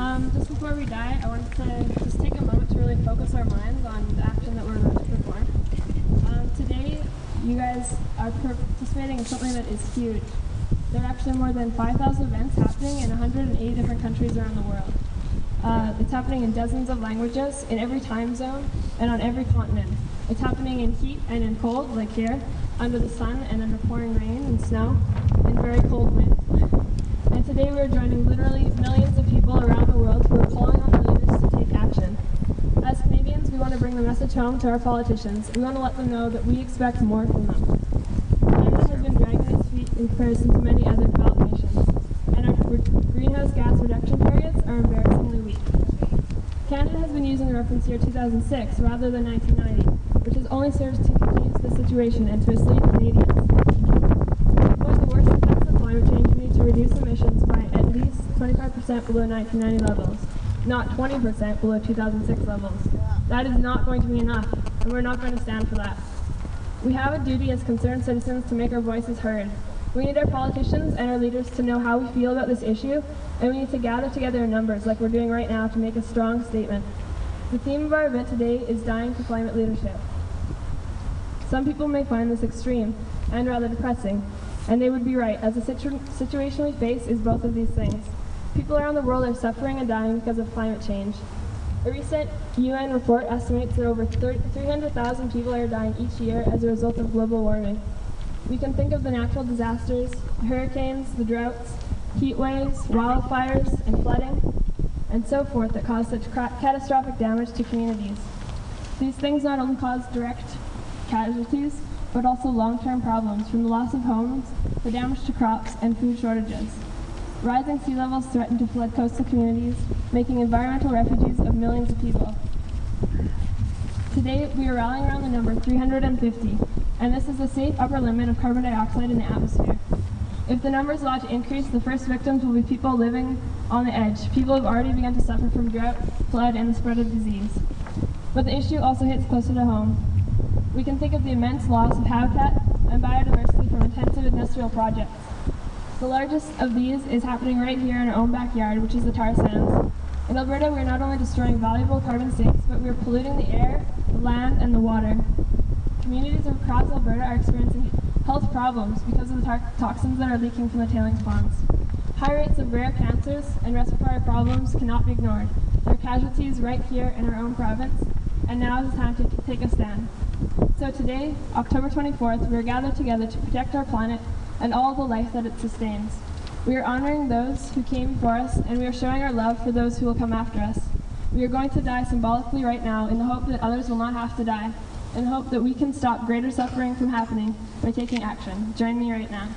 Just before we die, I wanted to just take a moment to really focus our minds on the action that we're about to perform. Today, you guys are participating in something that is huge. There are actually more than 5,000 events happening in 180 different countries around the world. It's happening in dozens of languages, in every time zone, and on every continent. It's happening in heat and in cold, like here, under the sun and under pouring rain and snow, and very cold wind. And today we are joining literally millions of people around the world who are calling on our leaders to take action. As Canadians, we want to bring the message home to our politicians. We want to let them know that we expect more from them. Canada has been dragging its feet in comparison to many other developed nations, and our greenhouse gas reduction targets are embarrassingly weak. Canada has been using the reference year 2006 rather than 1990, which has only served to confuse the situation and to mislead Canadians. To avoid the worst effects of climate change, we need to reduce emissions by at least 25% below 1990 levels, not 20% below 2006 levels. That is not going to be enough, and we're not going to stand for that. We have a duty as concerned citizens to make our voices heard. We need our politicians and our leaders to know how we feel about this issue, and we need to gather together in numbers like we're doing right now to make a strong statement. The theme of our event today is Dying for Climate Leadership. Some people may find this extreme and rather depressing, and they would be right, as the situation we face is both of these things. People around the world are suffering and dying because of climate change. A recent UN report estimates that over 300,000 people are dying each year as a result of global warming. We can think of the natural disasters, hurricanes, the droughts, heat waves, wildfires, and flooding, and so forth that cause such catastrophic damage to communities. These things not only cause direct casualties, but also long-term problems, from the loss of homes, the damage to crops, and food shortages. Rising sea levels threaten to flood coastal communities, making environmental refugees of millions of people. Today, we are rallying around the number 350, and this is the safe upper limit of carbon dioxide in the atmosphere. If the number is allowed to increase, the first victims will be people living on the edge, people who have already begun to suffer from drought, flood, and the spread of disease. But the issue also hits closer to home. We can think of the immense loss of habitat and biodiversity from intensive industrial projects. The largest of these is happening right here in our own backyard, which is the tar sands. In Alberta, we are not only destroying valuable carbon sinks, but we are polluting the air, the land, and the water. Communities across Alberta are experiencing health problems because of the toxins that are leaking from the tailings ponds. High rates of rare cancers and respiratory problems cannot be ignored. There are casualties right here in our own province, and now is the time to take a stand. So today, October 24th, we are gathered together to protect our planet and all the life that it sustains. We are honoring those who came before us, and we are showing our love for those who will come after us. We are going to die symbolically right now in the hope that others will not have to die, in the hope that we can stop greater suffering from happening by taking action. Join me right now.